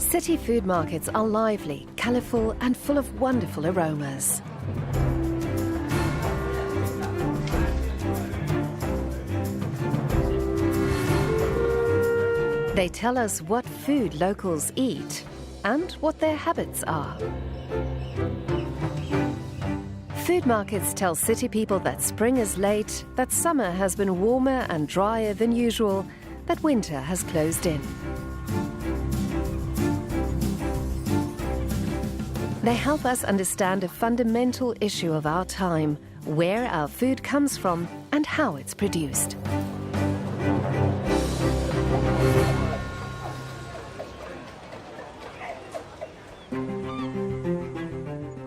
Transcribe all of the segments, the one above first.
City food markets are lively, colourful and full of wonderful aromas. They tell us what food locals eat and what their habits are. Food markets tell city people that spring is late, that summer has been warmer and drier than usual, that winter has closed in. They help us understand a fundamental issue of our time, where our food comes from and how it's produced.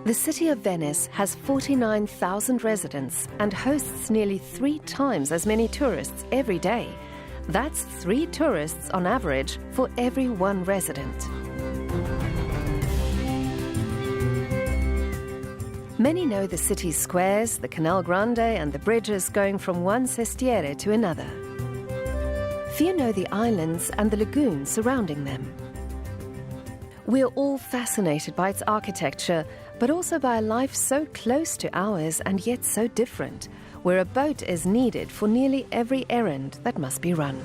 The city of Venice has 49,000 residents and hosts nearly 3 times as many tourists every day. That's 3 tourists on average for every 1 resident. Many know the city's squares, the Canal Grande and the bridges going from one sestiere to another. Few know the islands and the lagoon surrounding them. We're all fascinated by its architecture, but also by a life so close to ours and yet so different, where a boat is needed for nearly every errand that must be run.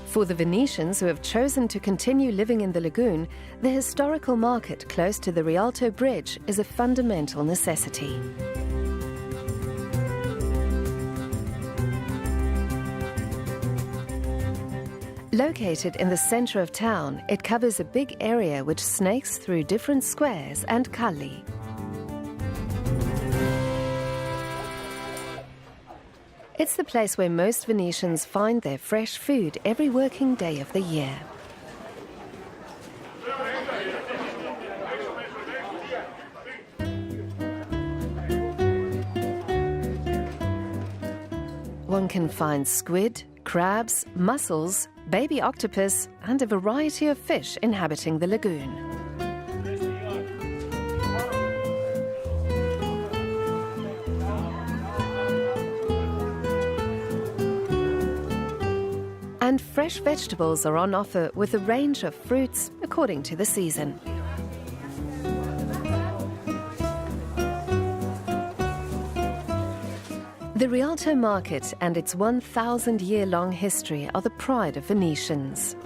For the Venetians who have chosen to continue living in the lagoon, the historical market close to the Rialto Bridge is a fundamental necessity. Located in the center of town, it covers a big area which snakes through different squares and calli. It's the place where most Venetians find their fresh food every working day of the year. One can find squid, crabs, mussels, baby octopus and a variety of fish inhabiting the lagoon. And fresh vegetables are on offer with a range of fruits according to the season. The Rialto market and its 1,000-year-long history are the pride of Venetians.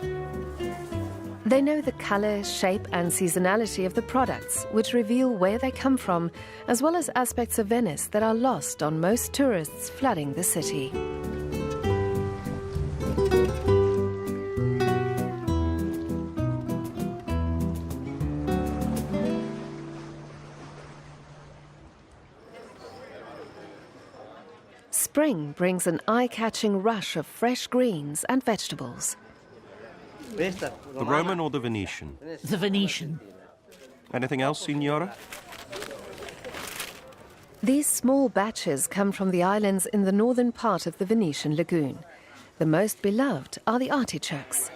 They know the colour, shape and seasonality of the products, which reveal where they come from, as well as aspects of Venice that are lost on most tourists flooding the city. Spring brings an eye-catching rush of fresh greens and vegetables. The Roman or the Venetian? The Venetian. Anything else, Signora? These small batches come from the islands in the northern part of the Venetian lagoon. The most beloved are the artichokes.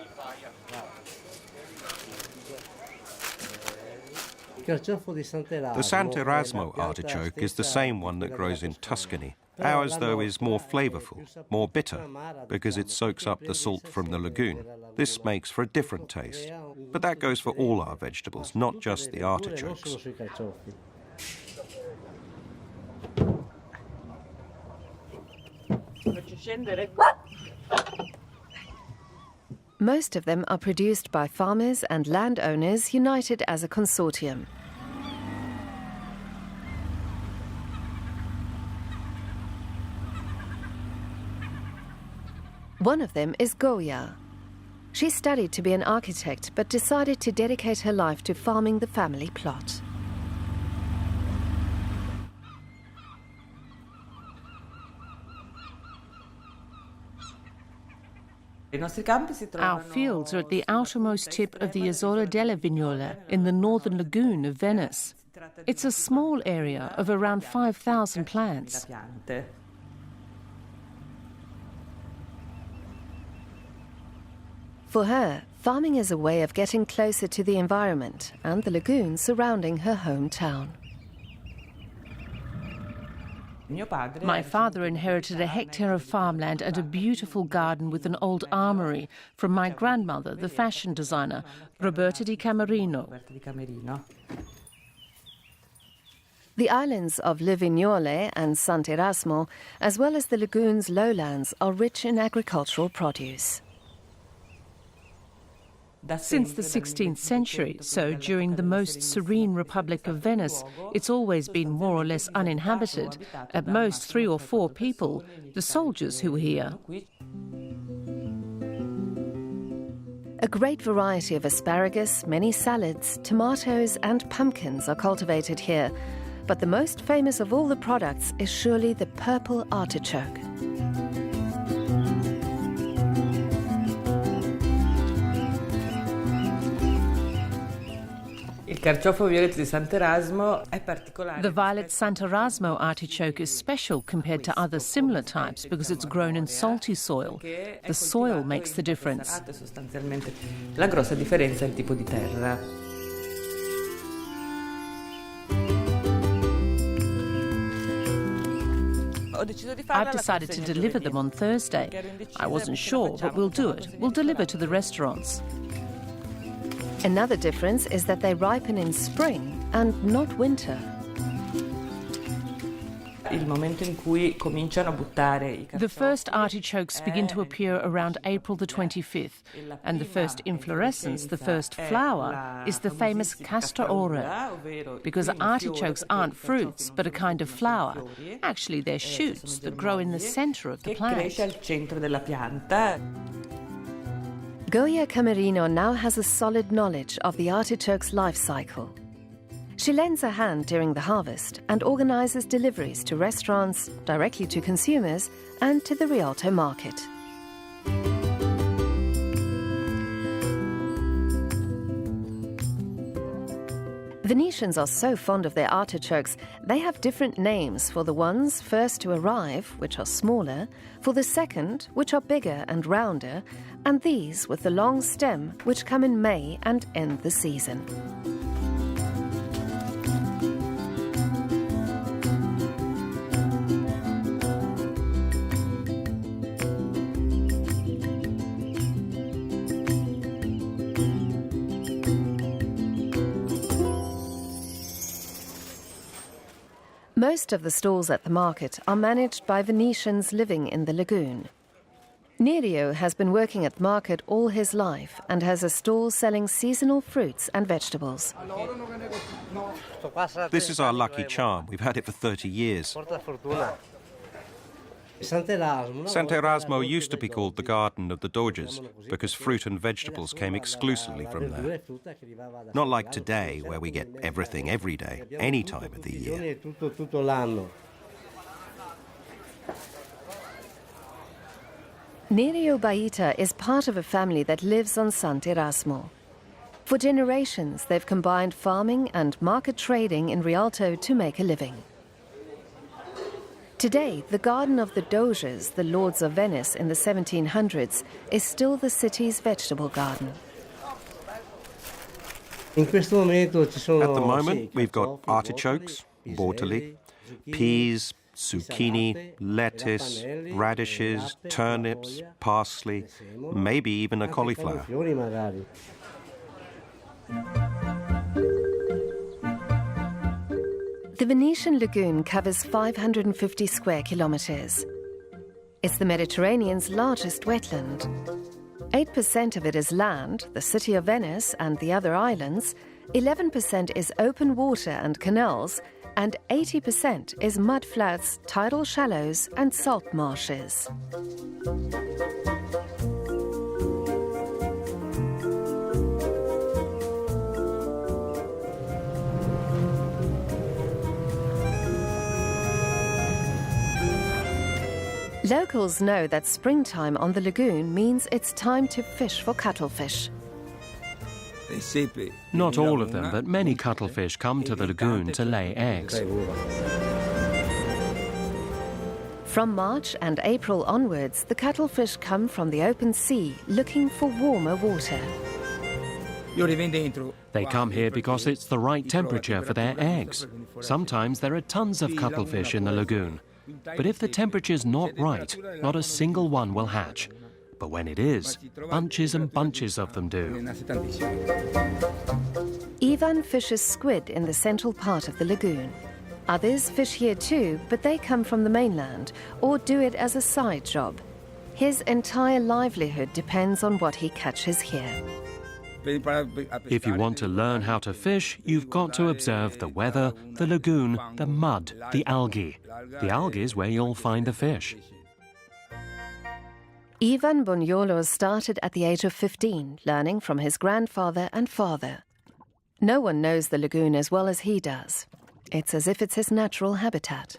The Sant'Erasmo artichoke is the same one that grows in Tuscany. Ours, though, is more flavourful, more bitter, because it soaks up the salt from the lagoon. This makes for a different taste. But that goes for all our vegetables, not just the artichokes. Most of them are produced by farmers and landowners united as a consortium. One of them is Goya. She studied to be an architect, but decided to dedicate her life to farming the family plot. Our fields are at the outermost tip of the Isola della Vignola in the northern lagoon of Venice. It's a small area of around 5,000 plants. For her, farming is a way of getting closer to the environment and the lagoon surrounding her hometown. My father inherited a hectare of farmland and a beautiful garden with an old armoury from my grandmother, the fashion designer, Roberta di Camerino. The islands of Le Vignole and Sant'Erasmo, as well as the lagoon's lowlands, are rich in agricultural produce. Since the 16th century, so during the most serene Republic of Venice, it's always been more or less uninhabited, at most 3 or 4 people, the soldiers who were here. A great variety of asparagus, many salads, tomatoes and pumpkins are cultivated here, but the most famous of all the products is surely the purple artichoke. The violet Sant'Erasmo artichoke is special compared to other similar types because it's grown in salty soil. The soil makes the difference. I've decided to deliver them on Thursday. I wasn't sure, but we'll do it. We'll deliver to the restaurants. Another difference is that they ripen in spring and not winter. The first artichokes begin to appear around April the 25th, and the first inflorescence, the first flower, is the famous castor ora. Because artichokes aren't fruits, but a kind of flower. Actually, they're shoots that grow in the centre of the plant. Goya Camerino now has a solid knowledge of the artichoke's life cycle. She lends a hand during the harvest and organises deliveries to restaurants, directly to consumers, and to the Rialto market. Venetians are so fond of their artichokes, they have different names for the ones first to arrive, which are smaller, for the second, which are bigger and rounder, and these with the long stem, which come in May and end the season. Most of the stalls at the market are managed by Venetians living in the lagoon. Nerio has been working at the market all his life and has a stall selling seasonal fruits and vegetables. This is our lucky charm. We've had it for 30 years. Sant'Erasmo used to be called the Garden of the Doges because fruit and vegetables came exclusively from there. Not like today, where we get everything every day, any time of the year. Nerio Baita is part of a family that lives on Sant'Erasmo. For generations, they've combined farming and market trading in Rialto to make a living. Today, the Garden of the Doges, the Lords of Venice in the 1700s, is still the city's vegetable garden. At the moment, we've got artichokes, bortoli, peas, zucchini, lettuce, radishes, turnips, parsley, maybe even a cauliflower. The Venetian lagoon covers 550 square kilometres. It's the Mediterranean's largest wetland. 8% of it is land, the city of Venice and the other islands, 11% is open water and canals, and 80% is mudflats, tidal shallows and salt marshes. Locals know that springtime on the lagoon means it's time to fish for cuttlefish. Not all of them, but many cuttlefish come to the lagoon to lay eggs. From March and April onwards, the cuttlefish come from the open sea looking for warmer water. They come here because it's the right temperature for their eggs. Sometimes there are tons of cuttlefish in the lagoon. But if the temperature's not right, not a single one will hatch. But when it is, bunches and bunches of them do. Ivan fishes squid in the central part of the lagoon. Others fish here too, but they come from the mainland or do it as a side job. His entire livelihood depends on what he catches here. If you want to learn how to fish, you've got to observe the weather, the lagoon, the mud, the algae. The algae is where you'll find the fish. Ivan Buniolo started at the age of 15, learning from his grandfather and father. No one knows the lagoon as well as he does. It's as if it's his natural habitat.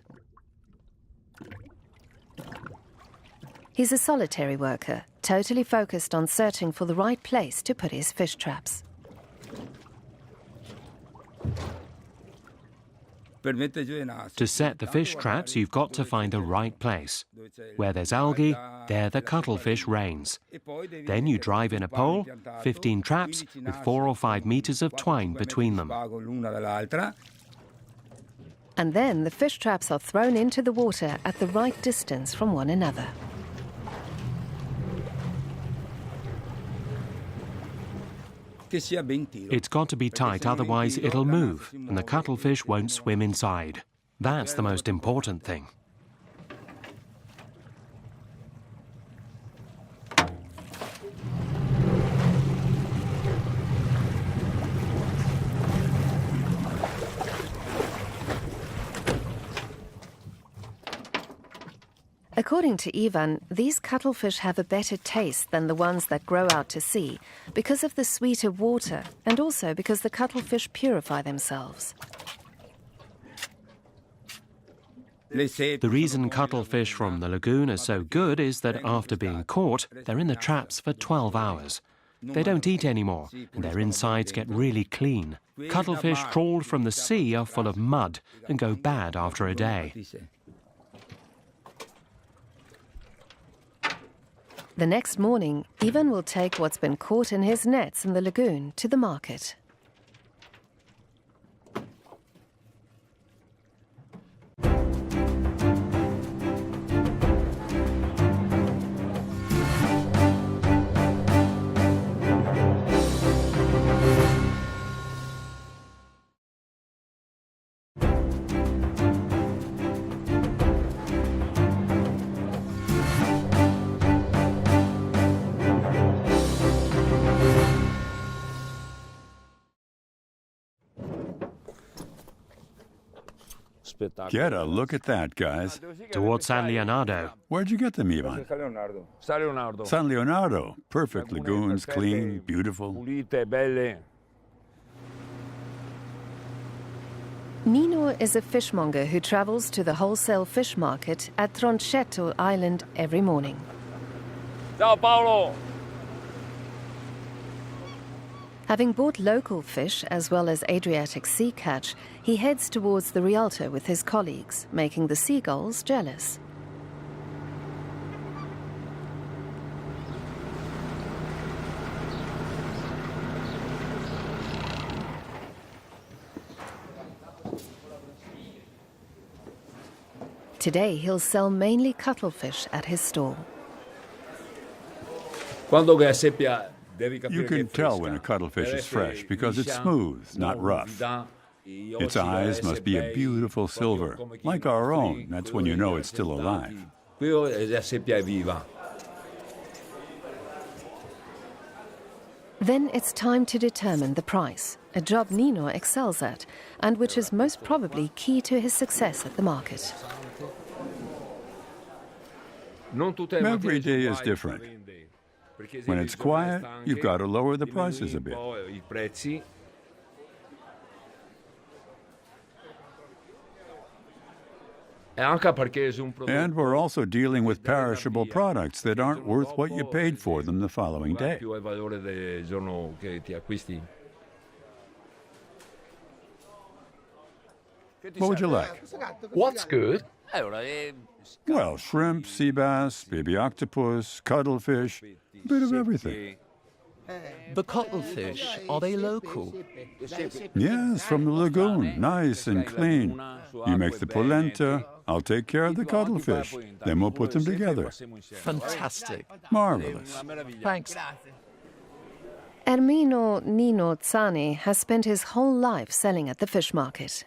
He's a solitary worker, totally focused on searching for the right place to put his fish traps. To set the fish traps, you've got to find the right place. Where there's algae, there the cuttlefish reigns. Then you drive in a pole, 15 traps with 4 or 5 meters of twine between them. And then the fish traps are thrown into the water at the right distance from one another. It's got to be tight, otherwise it'll move, and the cuttlefish won't swim inside. That's the most important thing. According to Ivan, these cuttlefish have a better taste than the ones that grow out to sea because of the sweeter water and also because the cuttlefish purify themselves. The reason cuttlefish from the lagoon are so good is that after being caught, they're in the traps for 12 hours. They don't eat anymore, and their insides get really clean. Cuttlefish trawled from the sea are full of mud and go bad after a day. The next morning, Ivan will take what's been caught in his nets in the lagoon to the market. Get a look at that, guys. Towards San Leonardo. Where'd you get them, Ivan? San Leonardo. Perfect lagoons, clean, beautiful. Nino is a fishmonger who travels to the wholesale fish market at Tronchetto Island every morning. Ciao, Paolo! Having bought local fish as well as Adriatic sea catch, he heads towards the Rialto with his colleagues, making the seagulls jealous. Today he'll sell mainly cuttlefish at his stall. You can tell when a cuttlefish is fresh because it's smooth, not rough. Its eyes must be a beautiful silver, like our own. That's when you know it's still alive. Then it's time to determine the price, a job Nino excels at, and which is most probably key to his success at the market. Every day is different. When it's quiet, you've got to lower the prices a bit. And we're also dealing with perishable products that aren't worth what you paid for them the following day. What would you like? What's good? Well, shrimp, sea bass, baby octopus, cuttlefish, a bit of everything. The cuttlefish, are they local? Yes, from the lagoon, nice and clean. You make the polenta, I'll take care of the cuttlefish. Then we'll put them together. Fantastic. Marvelous. Thanks. Ermino Nino Zani has spent his whole life selling at the fish market.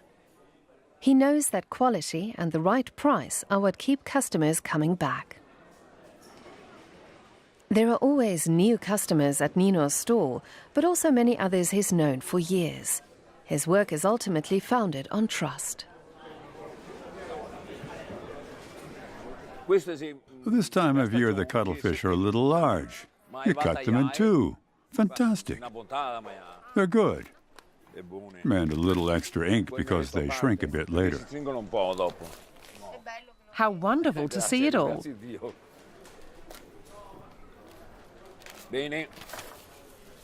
He knows that quality and the right price are what keep customers coming back. There are always new customers at Nino's stall, but also many others he's known for years. His work is ultimately founded on trust. This time of year, the cuttlefish are a little large. You cut them in two. Fantastic. They're good. And a little extra ink because they shrink a bit later. How wonderful to see it all.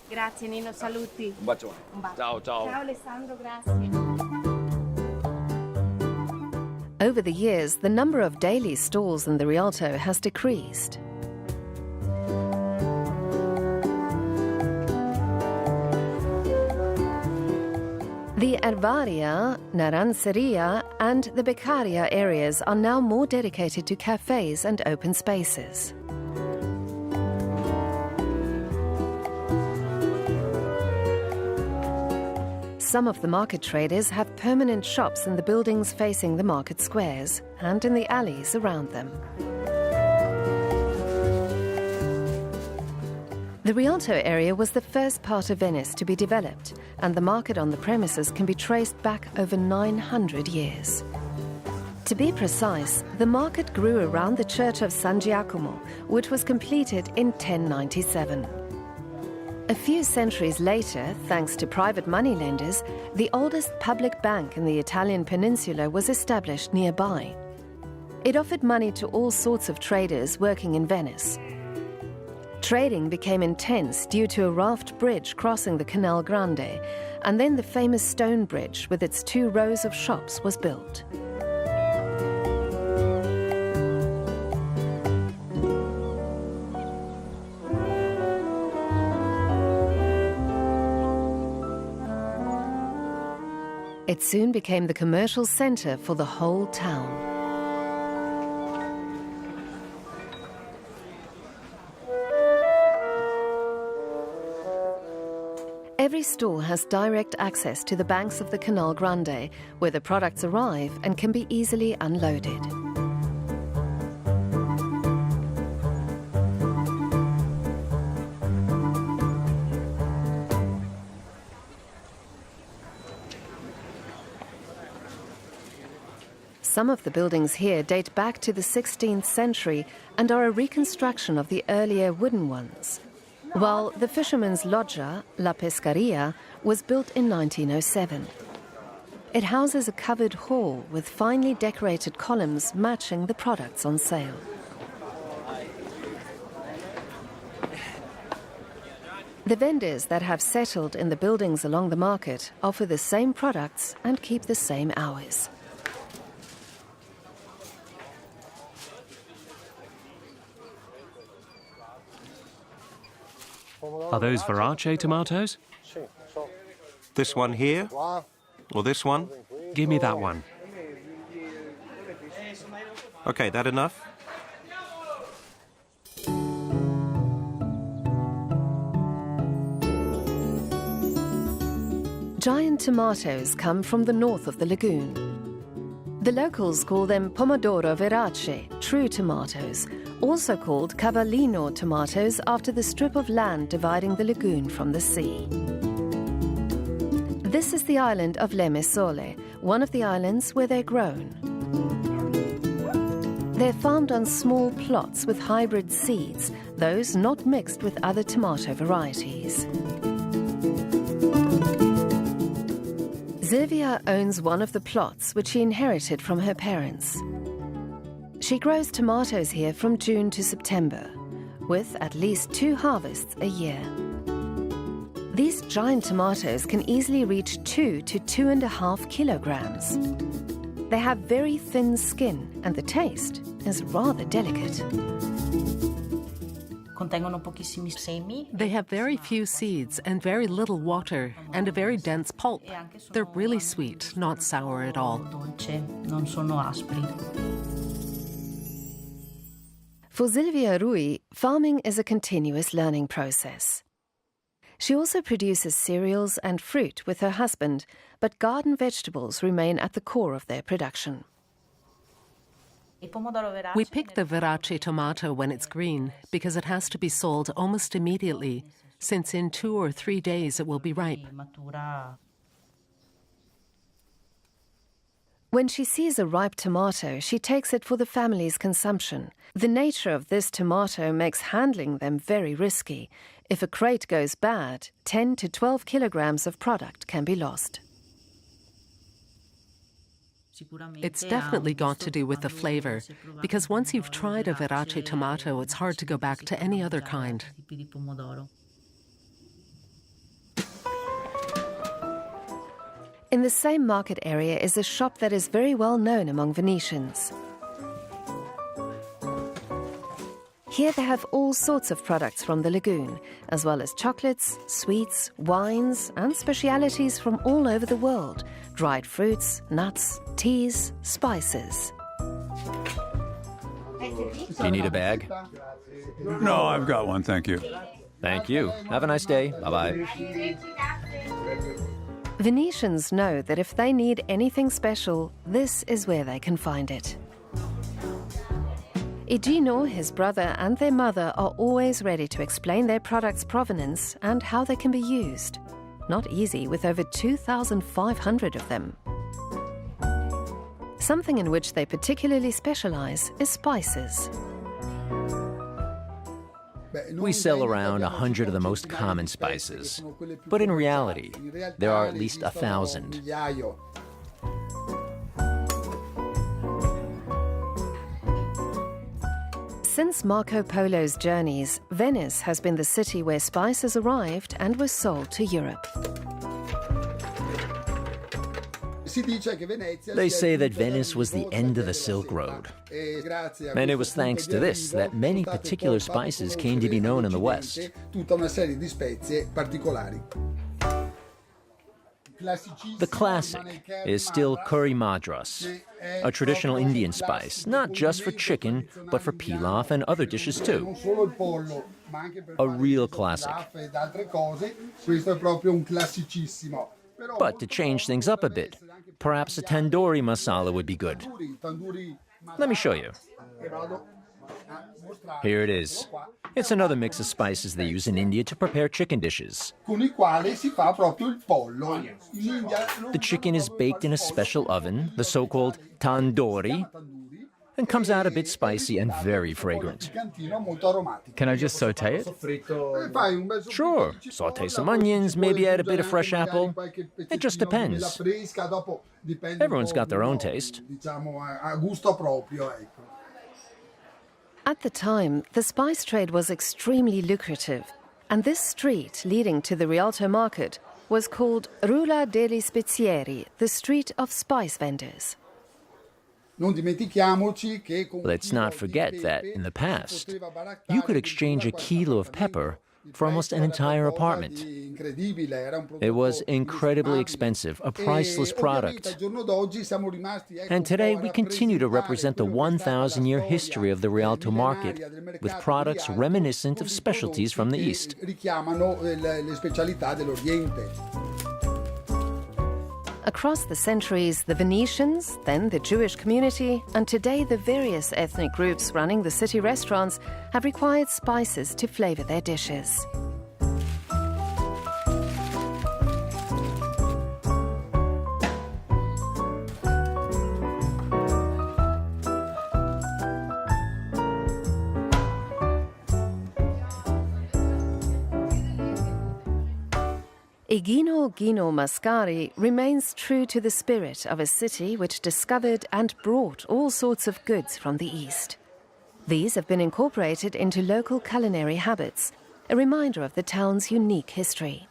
Grazie Nino, saluti. Un bacione. Ciao, ciao. Ciao Alessandro, grazie. Over the years, the number of daily stalls in the Rialto has decreased. The Herbaria, Naranceria and the Beccaria areas are now more dedicated to cafes and open spaces. Some of the market traders have permanent shops in the buildings facing the market squares and in the alleys around them. The Rialto area was the first part of Venice to be developed, and the market on the premises can be traced back over 900 years. To be precise, the market grew around the church of San Giacomo, which was completed in 1097. A few centuries later, thanks to private moneylenders, the oldest public bank in the Italian peninsula was established nearby. It offered money to all sorts of traders working in Venice. Trading became intense due to a raft bridge crossing the Canal Grande, and then the famous stone bridge with its 2 rows of shops was built. It soon became the commercial center for the whole town. Every store has direct access to the banks of the Canal Grande, where the products arrive and can be easily unloaded. Some of the buildings here date back to the 16th century and are a reconstruction of the earlier wooden ones, while the fisherman's loggia, La Pescaria, was built in 1907. It houses a covered hall with finely decorated columns matching the products on sale. The vendors that have settled in the buildings along the market offer the same products and keep the same hours. Are those Verace tomatoes? This one here? Or this one? Give me that one. Okay, that enough? Giant tomatoes come from the north of the lagoon. The locals call them Pomodoro Verace, true tomatoes, also called Cavallino tomatoes after the strip of land dividing the lagoon from the sea. This is the island of Le Mesole, one of the islands where they're grown. They're farmed on small plots with hybrid seeds, those not mixed with other tomato varieties. Silvia owns one of the plots which she inherited from her parents. She grows tomatoes here from June to September, with at least 2 harvests a year. These giant tomatoes can easily reach 2 to 2.5 kilograms. They have very thin skin and the taste is rather delicate. They have very few seeds and very little water and a very dense pulp. They're really sweet, not sour at all. For Silvia Rui, farming is a continuous learning process. She also produces cereals and fruit with her husband, but garden vegetables remain at the core of their production. We pick the Verace tomato when it's green because it has to be sold almost immediately, since in 2 or 3 days it will be ripe. When she sees a ripe tomato, she takes it for the family's consumption. The nature of this tomato makes handling them very risky. If a crate goes bad, 10 to 12 kilograms of product can be lost. It's definitely got to do with the flavor, because once you've tried a Verace tomato, it's hard to go back to any other kind. In the same market area is a shop that is very well known among Venetians. Here they have all sorts of products from the lagoon, as well as chocolates, sweets, wines, and specialities from all over the world: dried fruits, nuts, teas, spices. Do you need a bag? No, I've got one, thank you. Thank you. Have a nice day. Bye-bye. Venetians know that if they need anything special, this is where they can find it. Igino, his brother, and their mother are always ready to explain their product's provenance and how they can be used. Not easy with over 2,500 of them. Something in which they particularly specialize is spices. We sell around 100 of the most common spices, but in reality, there are at least 1,000. Since Marco Polo's journeys, Venice has been the city where spices arrived and were sold to Europe. They say that Venice was the end of the Silk Road. And it was thanks to this that many particular spices came to be known in the West. The classic is still curry madras, a traditional Indian spice, not just for chicken, but for pilaf and other dishes too. A real classic. But to change things up a bit, perhaps a tandoori masala would be good. Let me show you. Here it is. It's another mix of spices they use in India to prepare chicken dishes. The chicken is baked in a special oven, the so-called tandoori, and comes out a bit spicy and very fragrant. Can I just saute it? Sure. Saute some onions, maybe add a bit of fresh apple. It just depends. Everyone's got their own taste. At the time, the spice trade was extremely lucrative, and this street leading to the Rialto market was called Rula degli Spezieri, the street of spice vendors. Let's not forget that, in the past, you could exchange a kilo of pepper for almost an entire apartment. It was incredibly expensive, a priceless product. And today we continue to represent the 1,000-year history of the Rialto market with products reminiscent of specialties from the East. Across the centuries, the Venetians, then the Jewish community, and today the various ethnic groups running the city restaurants have required spices to flavor their dishes. Igino Gino Mascari remains true to the spirit of a city which discovered and brought all sorts of goods from the East. These have been incorporated into local culinary habits, a reminder of the town's unique history.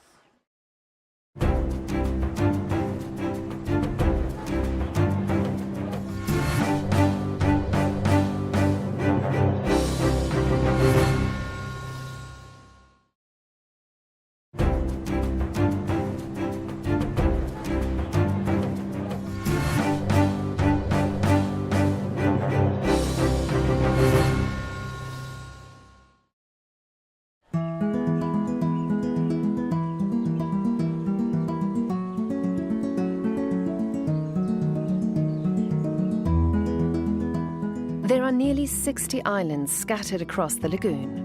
There are nearly 60 islands scattered across the lagoon.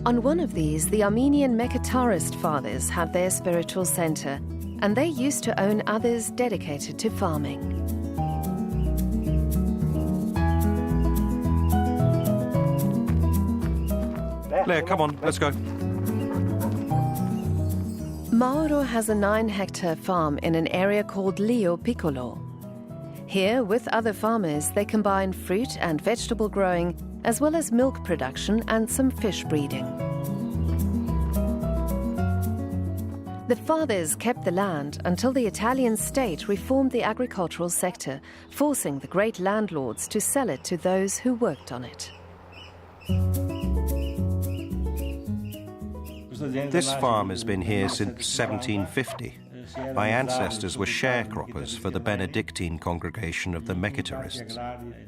On one of these, the Armenian Mekhitarist fathers have their spiritual center, and they used to own others dedicated to farming. Claire, come on, let's go. Mauro has a 9-hectare farm in an area called Lio Piccolo. Here, with other farmers, they combine fruit and vegetable growing, as well as milk production and some fish breeding. The fathers kept the land until the Italian state reformed the agricultural sector, forcing the great landlords to sell it to those who worked on it. This farm has been here since 1750. My ancestors were sharecroppers for the Benedictine congregation of the Mekhitarists.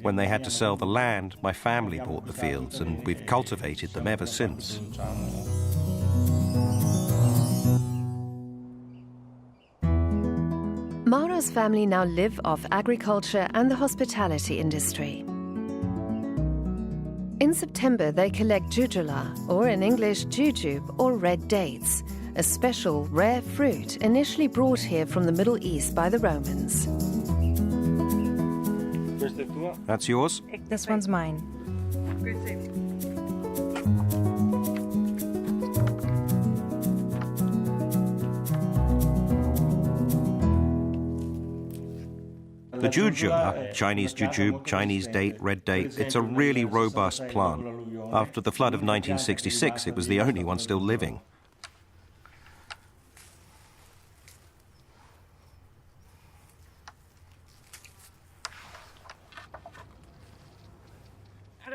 When they had to sell the land, my family bought the fields, and we've cultivated them ever since. Mauro's family now live off agriculture and the hospitality industry. In September, they collect jujula, or in English, jujube, or red dates, a special rare fruit initially brought here from the Middle East by the Romans. That's yours? This one's mine. The jujula, Chinese jujube, Chinese date, red date, it's a really robust plant. After the flood of 1966, it was the only one still living.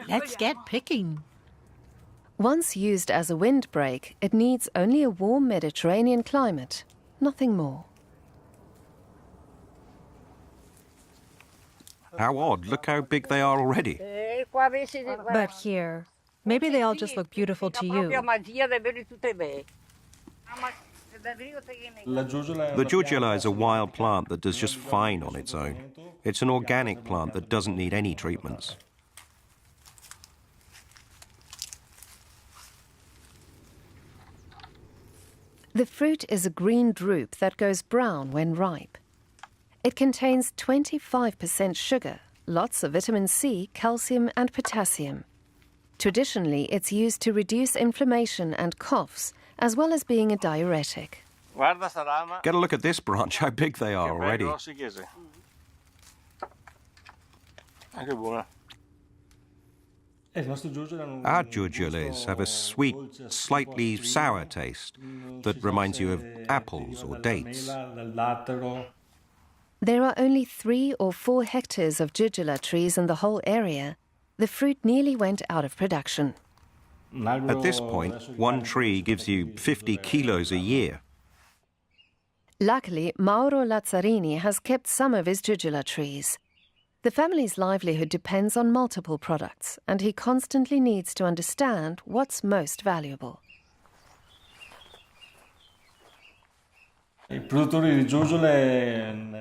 Let's get picking. Once used as a windbreak, it needs only a warm Mediterranean climate, nothing more. How odd, look how big they are already. But here, maybe they all just look beautiful to you. The jujula is a wild plant that does just fine on its own. It's an organic plant that doesn't need any treatments. The fruit is a green drupe that goes brown when ripe. It contains 25% sugar, lots of vitamin C, calcium and potassium. Traditionally, it's used to reduce inflammation and coughs, as well as being a diuretic. Get a look at this branch, how big they are already. Our jujulas have a sweet, slightly sour taste that reminds you of apples or dates. There are only 3 or 4 hectares of jujula trees in the whole area. The fruit nearly went out of production. At this point, one tree gives you 50 kilos a year. Luckily, Mauro Lazzarini has kept some of his jujula trees. The family's livelihood depends on multiple products, and he constantly needs to understand what's most valuable.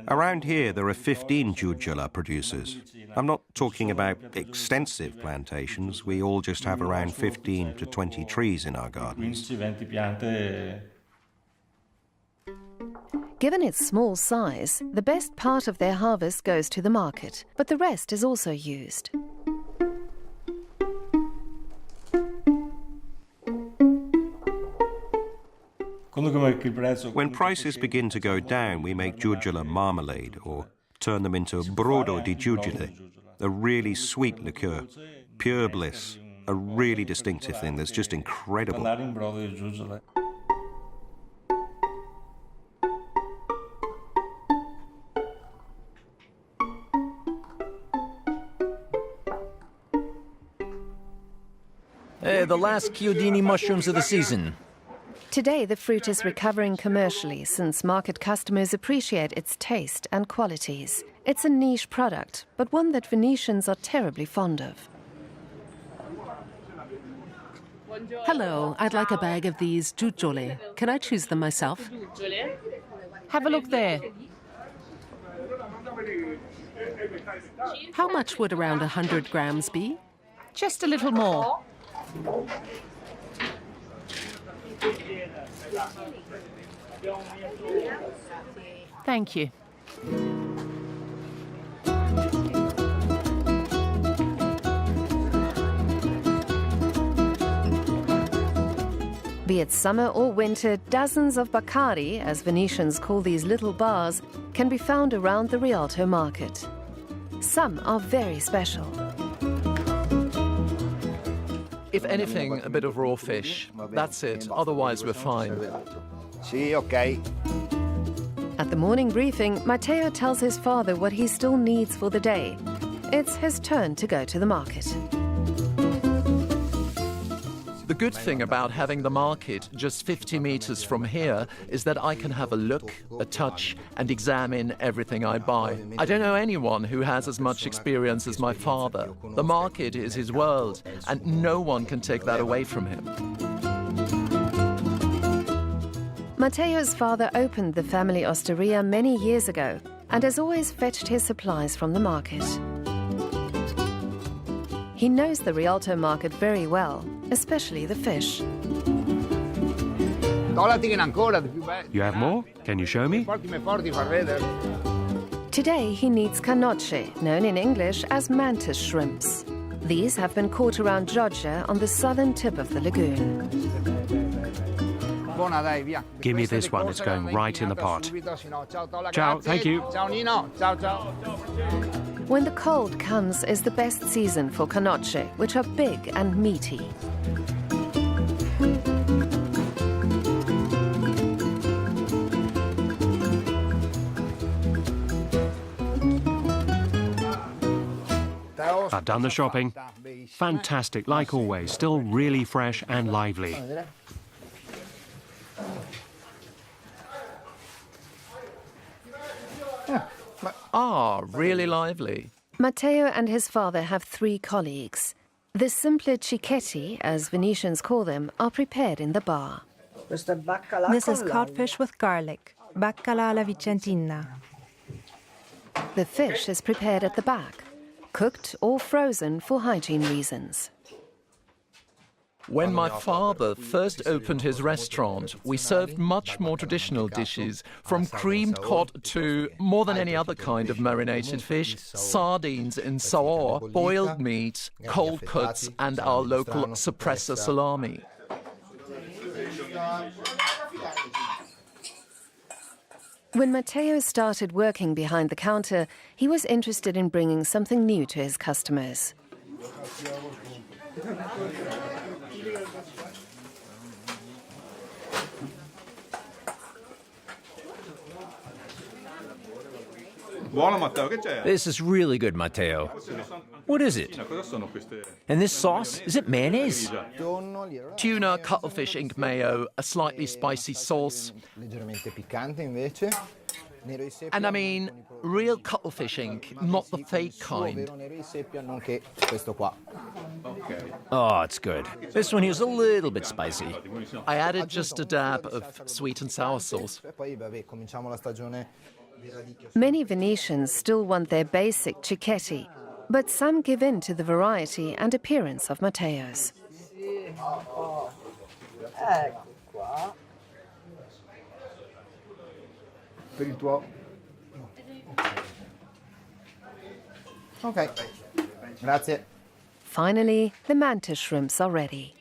Around here, there are 15 jujula producers. I'm not talking about extensive plantations. We all just have around 15 to 20 trees in our gardens. Given its small size, the best part of their harvest goes to the market, but the rest is also used. When prices begin to go down, we make jujula marmalade or turn them into brodo di jujule, a really sweet liqueur, pure bliss, a really distinctive thing that's just incredible. Hey, the last chiodini mushrooms of the season. Today, the fruit is recovering commercially since market customers appreciate its taste and qualities. It's a niche product, but one that Venetians are terribly fond of. Hello, I'd like a bag of these jujole. Can I choose them myself? Have a look there. How much would around 100 grams be? Just a little more. Thank you. Be it summer or winter, dozens of Baccari, as Venetians call these little bars, can be found around the Rialto market. Some are very special. If anything, a bit of raw fish. That's it. Otherwise, we're fine. Sí, okay. At the morning briefing, Matteo tells his father what he still needs for the day. It's his turn to go to the market. The good thing about having the market just 50 meters from here is that I can have a look, a touch, and examine everything I buy. I don't know anyone who has as much experience as my father. The market is his world, and no one can take that away from him. Matteo's father opened the family osteria many years ago and has always fetched his supplies from the market. He knows the Rialto market very well, especially the fish. You have more? Can you show me? Today he needs canocce, known in English as mantis shrimps. These have been caught around Giorgia on the southern tip of the lagoon. Give me this one, it's going right in the pot. Ciao, thank you. When the cold comes is the best season for canocce, which are big and meaty. I've done the shopping. Fantastic, like always, still really fresh and lively. Ah, really lively. Matteo and his father have 3 colleagues. The simpler cicchetti, as Venetians call them, are prepared in the bar. This is codfish with garlic, baccalà alla vicentina. The fish is prepared at the back, cooked or frozen for hygiene reasons. When my father first opened his restaurant, we served much more traditional dishes, from creamed cod to, more than any other kind of marinated fish, sardines in sour, boiled meat, cold cuts, and our local suppressor salami. When Matteo started working behind the counter, he was interested in bringing something new to his customers. This is really good, Matteo. What is it? And this sauce, is it mayonnaise? Tuna, cuttlefish ink mayo, a slightly spicy sauce. And I mean, real cuttlefish ink, not the fake kind. Oh, it's good. This one here's a little bit spicy. I added just a dab of sweet and sour sauce. Many Venetians still want their basic cicchetti, but some give in to the variety and appearance of Matteo's. Okay. Grazie. Finally, the mantis shrimps are ready.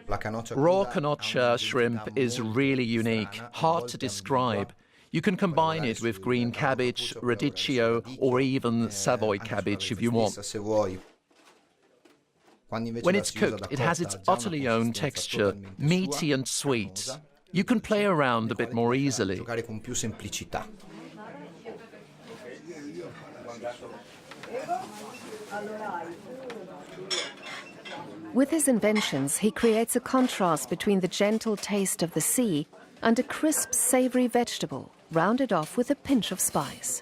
Raw canoccia shrimp is really unique, hard to describe. You can combine it with green cabbage, radicchio, or even Savoy cabbage if you want. When it's cooked, it has its utterly own texture, meaty and sweet. You can play around a bit more easily. With his inventions, he creates a contrast between the gentle taste of the sea and a crisp, savory vegetable, rounded off with a pinch of spice.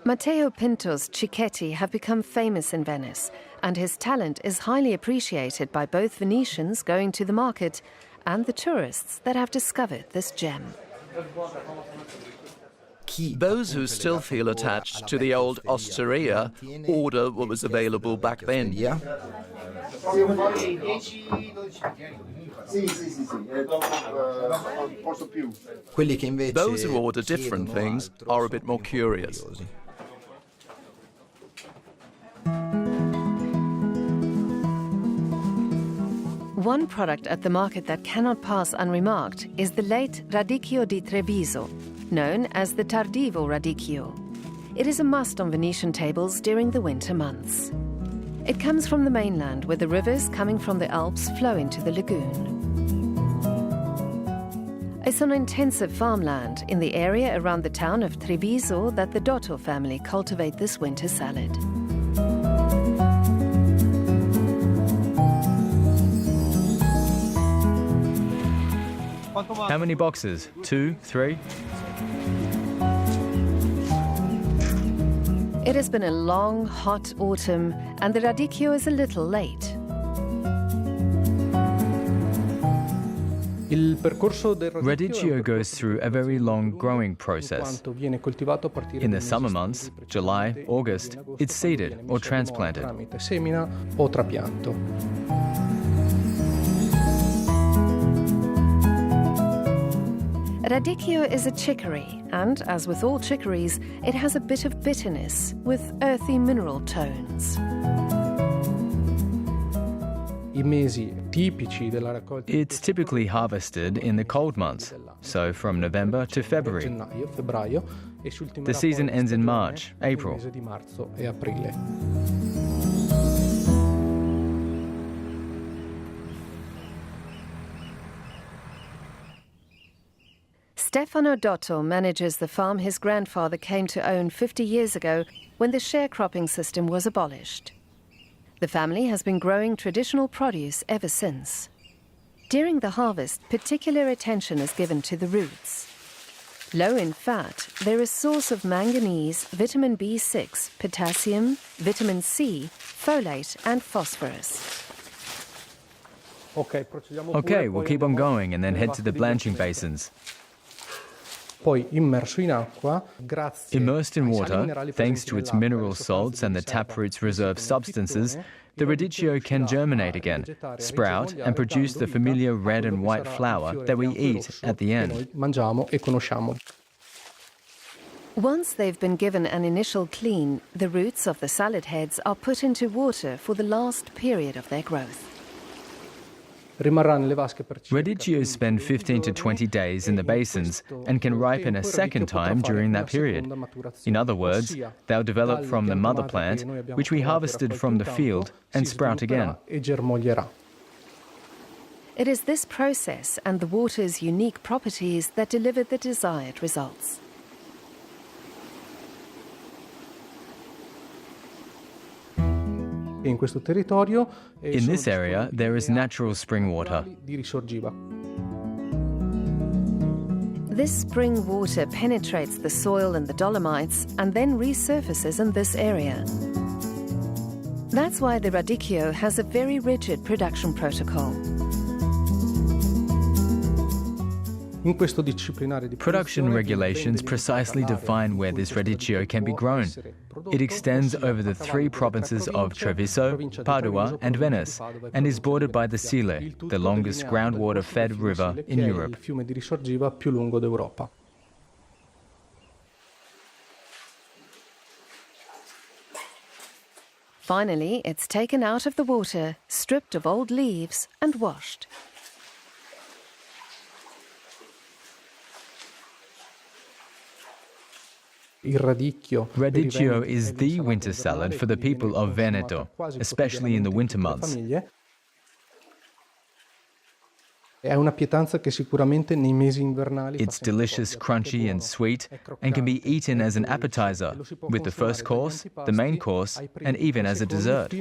Matteo Pinto's cicchetti have become famous in Venice, and his talent is highly appreciated by both Venetians going to the market and the tourists that have discovered this gem. Those who still feel attached to the old osteria order what was available back then. Those who order different things are a bit more curious. One product at the market that cannot pass unremarked is the late radicchio di Treviso, known as the Tardivo radicchio. It is a must on Venetian tables during the winter months. It comes from the mainland, where the rivers coming from the Alps flow into the lagoon. It's on intensive farmland in the area around the town of Treviso that the Dotto family cultivate this winter salad. How many boxes? 2, 3? It has been a long, hot autumn, and the radicchio is a little late. Radicchio goes through a very long growing process. In the summer months, July, August, it's seeded or transplanted. Radicchio is a chicory, and as with all chicories, it has a bit of bitterness with earthy mineral tones. It's typically harvested in the cold months, so from November to February. The season ends in March, April. Stefano Dotto manages the farm his grandfather came to own 50 years ago when the sharecropping system was abolished. The family has been growing traditional produce ever since. During the harvest, particular attention is given to the roots. Low in fat, they're a source of manganese, vitamin B6, potassium, vitamin C, folate and phosphorus. Okay, we'll keep on going and then head to the blanching basins. Immersed in water, thanks to its mineral salts and the taproot's reserve substances, the radicchio can germinate again, sprout and produce the familiar red and white flour that we eat at the end. Once they've been given an initial clean, the roots of the salad heads are put into water for the last period of their growth. Radicchios spend 15 to 20 days in the basins and can ripen a second time during that period. In other words, they'll develop from the mother plant, which we harvested from the field, and sprout again. It is this process and the water's unique properties that deliver the desired results. In this area, there is natural spring water. This spring water penetrates the soil and the dolomites and then resurfaces in this area. That's why the radicchio has a very rigid production protocol. Production regulations precisely define where this radicchio can be grown. It extends over the 3 provinces of Treviso, Padua and Venice, and is bordered by the Sile, the longest groundwater-fed river in Europe. Finally, it's taken out of the water, stripped of old leaves and washed. Radicchio is the winter salad for the people of Veneto, especially in the winter months. It's delicious, crunchy and sweet, and can be eaten as an appetizer, with the first course, the main course, and even as a dessert.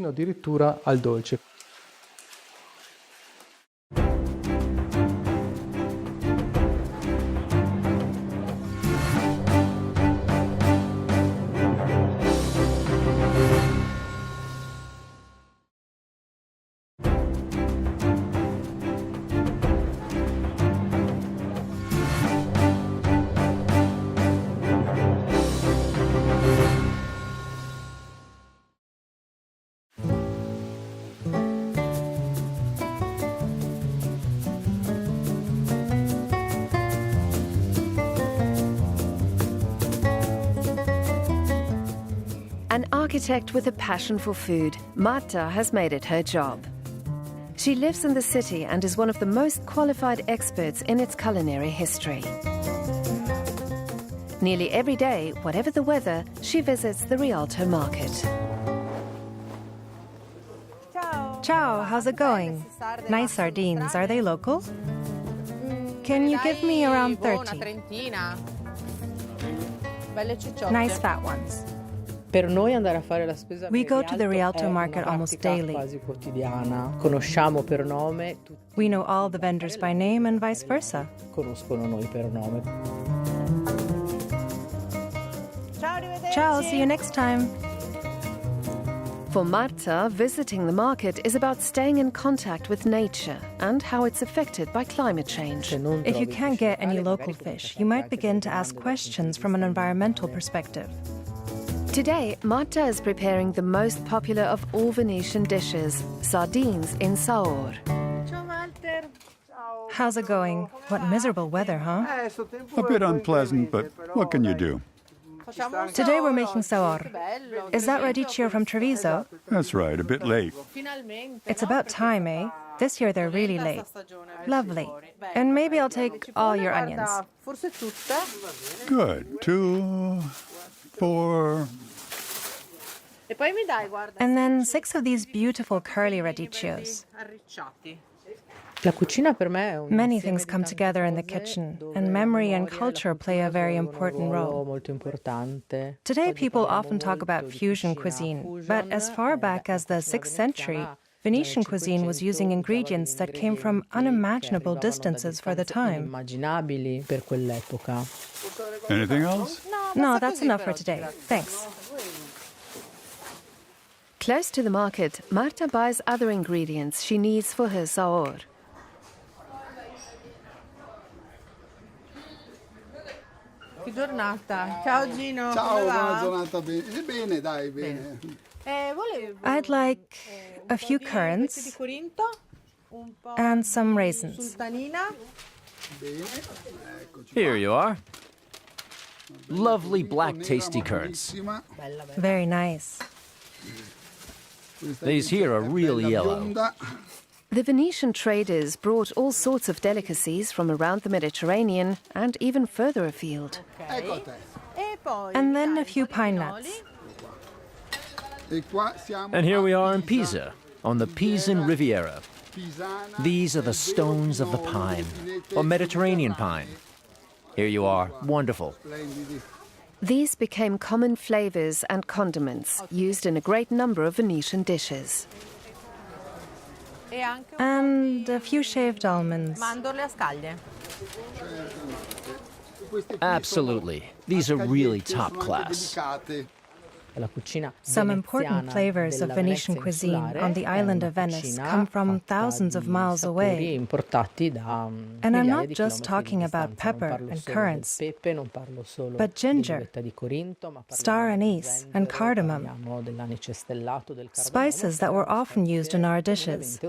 architect with a passion for food, Marta has made it her job. She lives in the city and is one of the most qualified experts in its culinary history. Nearly every day, whatever the weather, she visits the Rialto market. Ciao, how's it going? Nice sardines. Are they local? Can you give me around 30? Nice fat ones. We go to the Rialto market almost daily. We know all the vendors by name and vice versa. Ciao, see you next time. For Marta, visiting the market is about staying in contact with nature and how it's affected by climate change. If you can't get any local fish, you might begin to ask questions from an environmental perspective. Today, Marta is preparing the most popular of all Venetian dishes, sardines in saor. How's it going? What miserable weather, huh? A bit unpleasant, but what can you do? Today we're making saor. Is that radicchio from Treviso? That's right, a bit late. It's about time, eh? This year they're really late. Lovely. And maybe I'll take all your onions. Good. 2, 4... And then 6 of these beautiful curly radicchios. Many things come together in the kitchen, and memory and culture play a very important role. Today, people often talk about fusion cuisine, but as far back as the 6th century, Venetian cuisine was using ingredients that came from unimaginable distances for the time. Anything else? No, that's enough for today. Thanks. Close to the market, Marta buys other ingredients she needs for her saor. Ciao Gino. Ciao, buona giornata. Bene, dai, bene. I'd like a few currants and some raisins. Here you are. Lovely black tasty currants. Very nice. These here are real yellow. The Venetian traders brought all sorts of delicacies from around the Mediterranean and even further afield. And then a few pine nuts. And here we are in Pisa, on the Pisan Riviera. These are the stones of the pine, or Mediterranean pine. Here you are, wonderful. These became common flavors and condiments used in a great number of Venetian dishes. And a few shaved almonds. Absolutely. These are really top class. Some important flavors of Venetian cuisine on the island of Venice come from thousands of miles away. And I'm not just talking about pepper and currants, but ginger, star anise, and cardamom, spices that were often used in our dishes.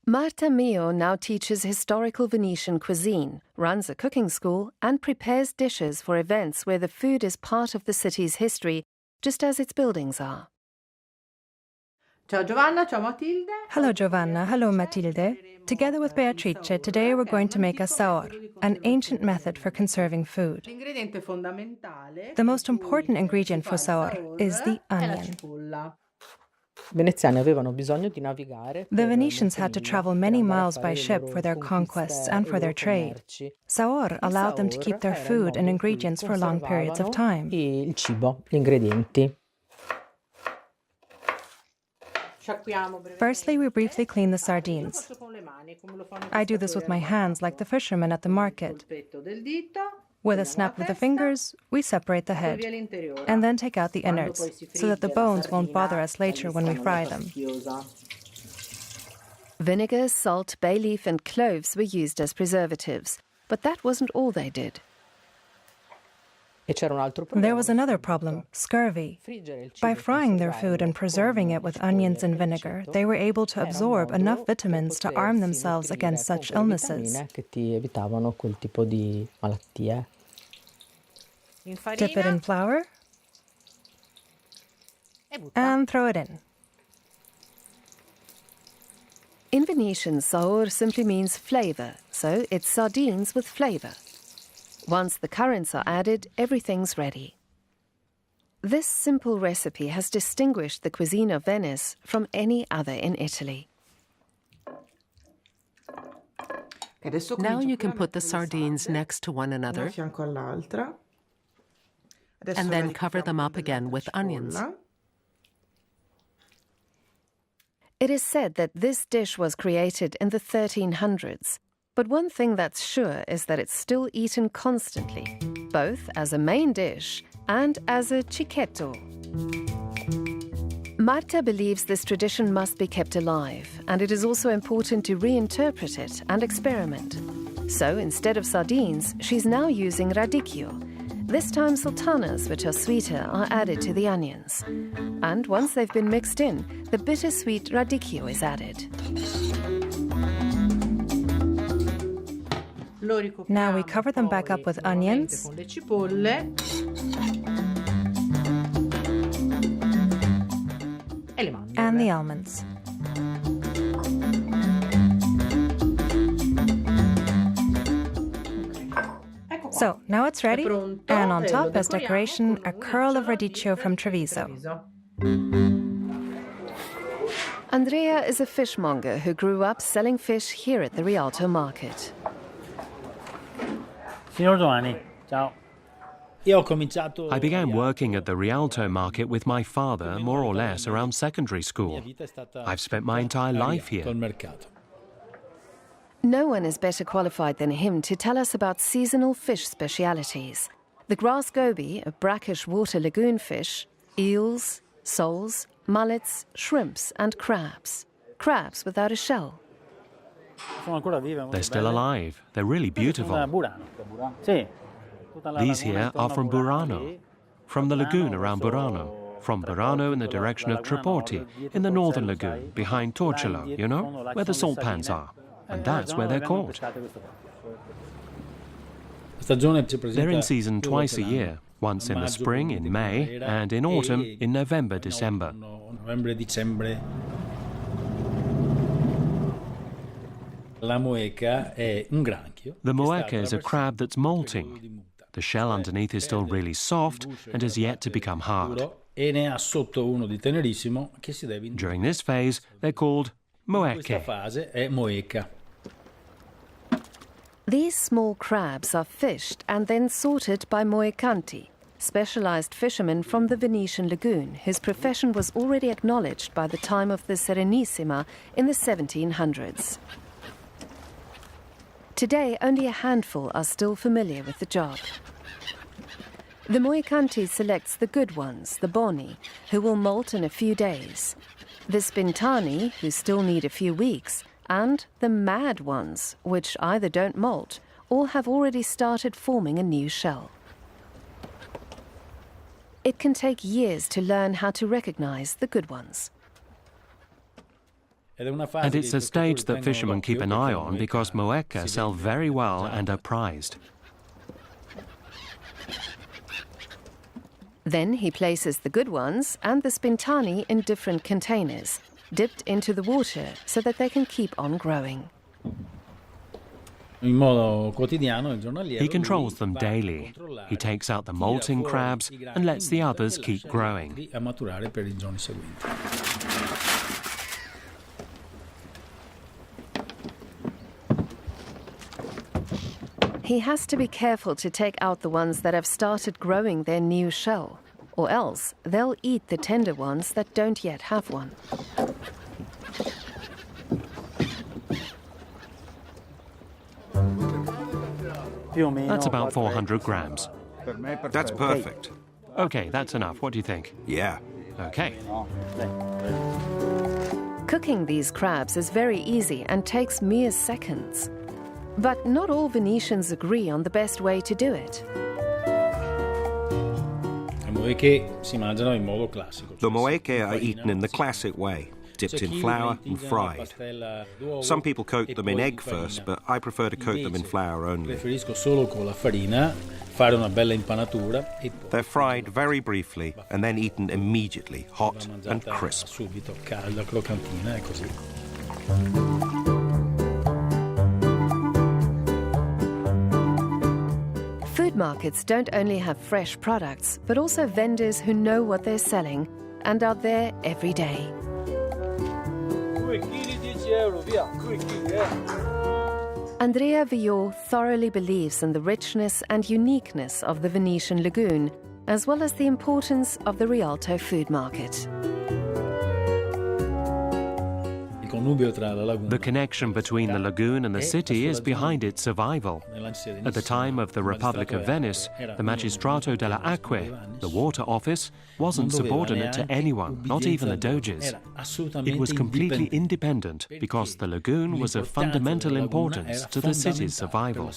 Marta Mio now teaches historical Venetian cuisine, runs a cooking school, and prepares dishes for events where the food is part of the city's history, just as its buildings are. Ciao Giovanna, ciao Matilde. Hello Giovanna, hello Matilde. Together with Beatrice, today we're going to make a saor, an ancient method for conserving food. The most important ingredient for saor is the onion. The Venetians had to travel many miles by ship for their conquests and for their trade. Saor allowed them to keep their food and ingredients for long periods of time. Firstly, we briefly clean the sardines. I do this with my hands like the fishermen at the market. With a snap of the fingers, we separate the head and then take out the innards so that the bones won't bother us later when we fry them. Vinegar, salt, bay leaf and cloves were used as preservatives, but that wasn't all they did. There was another problem, scurvy. By frying their food and preserving it with onions and vinegar, they were able to absorb enough vitamins to arm themselves against such illnesses. Dip it in flour and throw it in. In Venetian, saor simply means flavour, so it's sardines with flavour. Once the currants are added, everything's ready. This simple recipe has distinguished the cuisine of Venice from any other in Italy. Now you can put the sardines next to one another and then cover them up again with onions. It is said that this dish was created in the 1300s. But one thing that's sure is that it's still eaten constantly, both as a main dish and as a cicchetto. Marta believes this tradition must be kept alive, and it is also important to reinterpret it and experiment. So instead of sardines, she's now using radicchio. This time sultanas, which are sweeter, are added to the onions. And once they've been mixed in, the bittersweet radicchio is added. Now we cover them back up with onions and the almonds. So now it's ready, and on top as decoration, a curl of radicchio from Treviso. Andrea is a fishmonger who grew up selling fish here at the Rialto market. Signor Giovanni, ciao. I began working at the Rialto market with my father more or less around secondary school. I've spent my entire life here. No one is better qualified than him to tell us about seasonal fish specialities. The grass goby, a brackish water lagoon fish, eels, soles, mullets, shrimps and crabs. Crabs without a shell. They're still alive. They're really beautiful. These here are from Burano, from the lagoon around Burano, from Burano in the direction of Trepporti, in the northern lagoon, behind Torcello, you know, where the salt pans are. And that's where they're caught. They're in season twice a year, once in the spring, in May, and in autumn, in November, December. The moeca is a crab that's molting. The shell underneath is still really soft and has yet to become hard. During this phase, they're called moeche. These small crabs are fished and then sorted by moecanti, specialized fishermen from the Venetian lagoon, whose profession was already acknowledged by the time of the Serenissima in the 1700s. Today, only a handful are still familiar with the job. The moecanti selects the good ones, the boni, who will molt in a few days, the spintani, who still need a few weeks, and the mad ones, which either don't molt or have already started forming a new shell. It can take years to learn how to recognize the good ones. And it's a stage that fishermen keep an eye on because moeca sell very well and are prized. Then he places the good ones and the spintani in different containers, dipped into the water so that they can keep on growing. He controls them daily. He takes out the molting crabs and lets the others keep growing. He has to be careful to take out the ones that have started growing their new shell, or else they'll eat the tender ones that don't yet have one. That's about 400 grams. That's perfect. Okay, that's enough. What do you think? Yeah. Okay. Cooking these crabs is very easy and takes mere seconds. But not all Venetians agree on the best way to do it. The moeke are eaten in the classic way, dipped in flour and fried. Some people coat them in egg first, but I prefer to coat them in flour only. They're fried very briefly and then eaten immediately, hot and crisp. Food markets don't only have fresh products, but also vendors who know what they're selling and are there every day. Andrea Villot thoroughly believes in the richness and uniqueness of the Venetian lagoon, as well as the importance of the Rialto food market. The connection between the lagoon and the city is behind its survival. At the time of the Republic of Venice, the Magistrato delle Acque, the water office, wasn't subordinate to anyone, not even the doges. It was completely independent because the lagoon was of fundamental importance to the city's survival.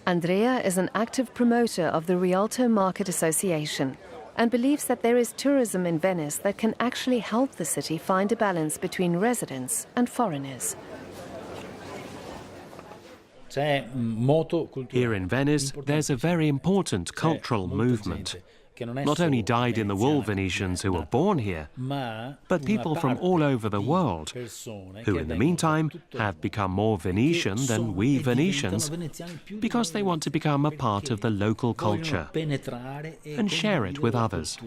Andrea is an active promoter of the Rialto Market Association and believes that there is tourism in Venice that can actually help the city find a balance between residents and foreigners. Here in Venice, there's a very important cultural movement. Not only dyed-in-the-wool Venetians who were born here, but people from all over the world, who in the meantime have become more Venetian than we Venetians, because they want to become a part of the local culture and share it with others.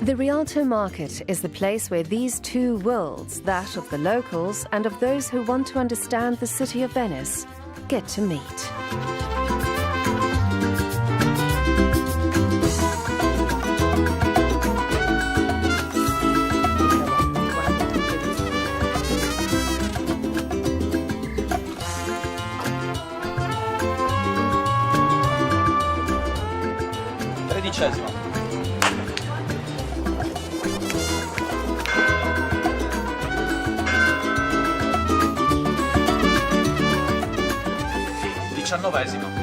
The Rialto Market is the place where these two worlds, that of the locals and of those who want to understand the city of Venice, get to meet. Tredicesima. Diciannovesimo.